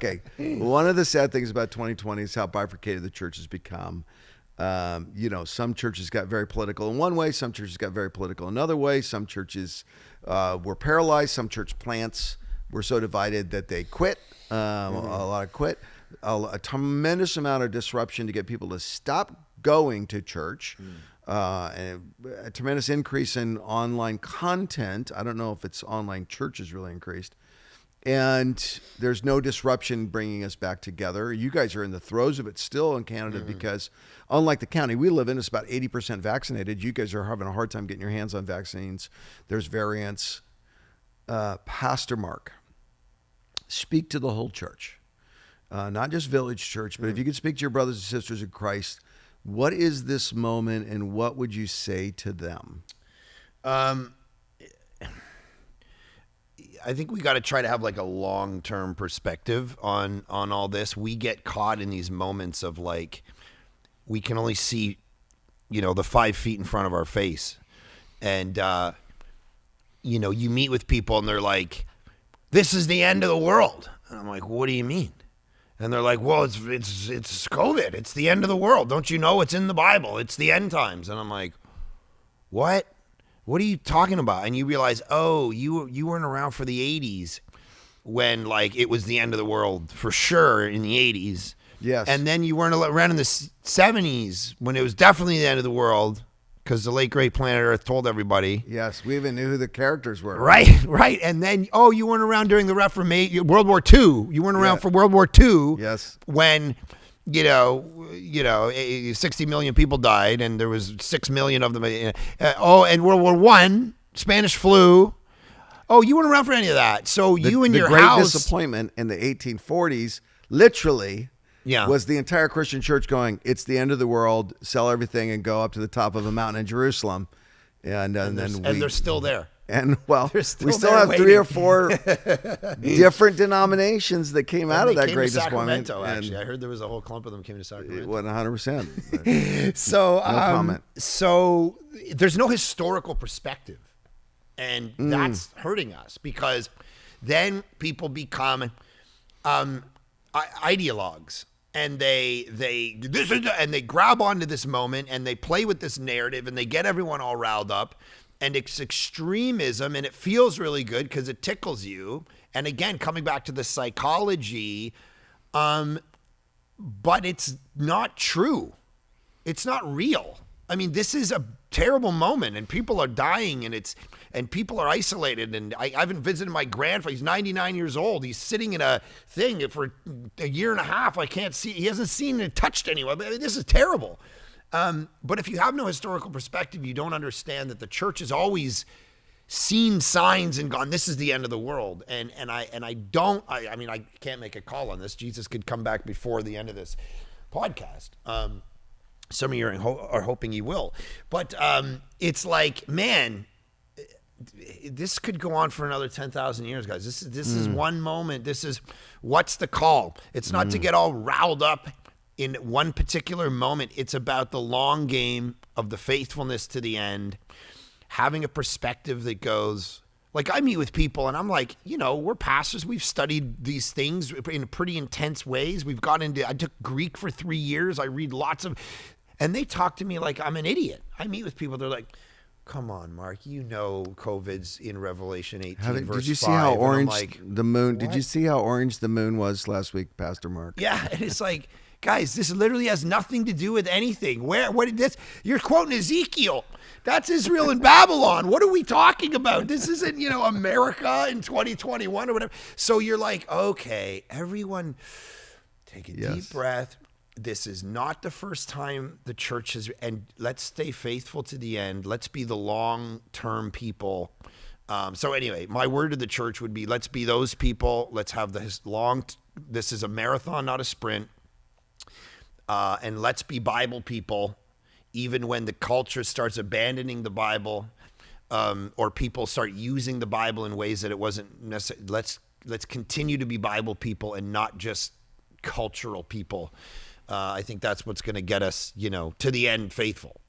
Okay. One of the sad things about 2020 is how bifurcated the church has become. Some churches got very political in one way. Some churches got very political another way. Some churches were paralyzed. Some church plants were so divided that they quit. A lot of quit. A tremendous amount of disruption to get people to stop going to church. And a tremendous increase in online content. I don't know if it's online church has really increased. And there's no disruption bringing us back together. You guys are in the throes of it still in Canada because unlike the county we live in, it's about 80% vaccinated. You guys are having a hard time getting your hands on vaccines. There's variants. Pastor Mark, speak to the whole church, not just Village Church, but if you could speak to your brothers and sisters in Christ, what is this moment and what would you say to them? I think we got to try to have like a long-term perspective on all this. We get caught in these moments of like, we can only see, the 5 feet in front of our face. And, you meet with people and they're like, this is the end of the world. And I'm like, what do you mean? And they're like, well, it's COVID. It's the end of the world. Don't you know it's in the Bible? It's the end times. And I'm like, what? What are you talking about? And you realize, oh, you weren't around for the 80s when like it was the end of the world for sure in the 80s. Yes. And then you weren't around in the 70s when it was definitely the end of the world because the late great planet Earth told everybody. Yes, we even knew who the characters were. Right. And then, you weren't around during the Reformation, World War II. You weren't around for World War II. Yes. When 60 million people died, and there was 6 million of them. And World War I, Spanish flu. Oh, you weren't around for any of that. So your the house. Great Disappointment in the 1840s, literally, was the entire Christian church going, it's the end of the world, sell everything and go up to the top of a mountain in Jerusalem. And they're still there. And we still have waiting. 3 or 4 different denominations that came out of that Great Disappointment. Actually, I heard there was a whole clump of them came to Sacramento. 100%. So, no comment. So there's no historical perspective, and that's hurting us because then people become ideologues. And they grab onto this moment and they play with this narrative and they get everyone all riled up. And it's extremism, and it feels really good because it tickles you. And again, coming back to the psychology, but it's not true. It's not real. I mean, this is a terrible moment, and people are dying, and people are isolated. And I haven't visited my grandfather. He's 99 years old. He's sitting in a thing for a year and a half. I can't see. He hasn't seen and touched anyone. I mean, this is terrible. But if you have no historical perspective, you don't understand that the church has always seen signs and gone, this is the end of the world. I can't make a call on this. Jesus could come back before the end of this podcast. Some of you are hoping he will. But it's like, man, this could go on for another 10,000 years, guys. This is one moment. This is what's the call. It's not to get all riled up in one particular moment. It's about the long game of the faithfulness to the end, having a perspective that goes, like I meet with people and I'm like, we're pastors. We've studied these things in pretty intense ways. I took Greek for 3 years. I read and they talk to me like I'm an idiot. I meet with people. They're like, come on, Mark, COVID's in Revelation 18 verse 5. Did you see how orange the moon, what? Did you see how orange the moon was last week, Pastor Mark? Yeah. And it's like, guys, this literally has nothing to do with anything. You're quoting Ezekiel. That's Israel and Babylon. What are we talking about? This isn't, America in 2021 or whatever. So you're like, okay, everyone take a deep breath. This is not the first time the church has, and let's stay faithful to the end. Let's be the long-term people. So anyway, my word to the church would be, let's be those people. Let's have this is a marathon, not a sprint. And let's be Bible people, even when the culture starts abandoning the Bible, or people start using the Bible in ways that it wasn't necessary. Let's continue to be Bible people and not just cultural people. I think that's what's going to get us, to the end faithful.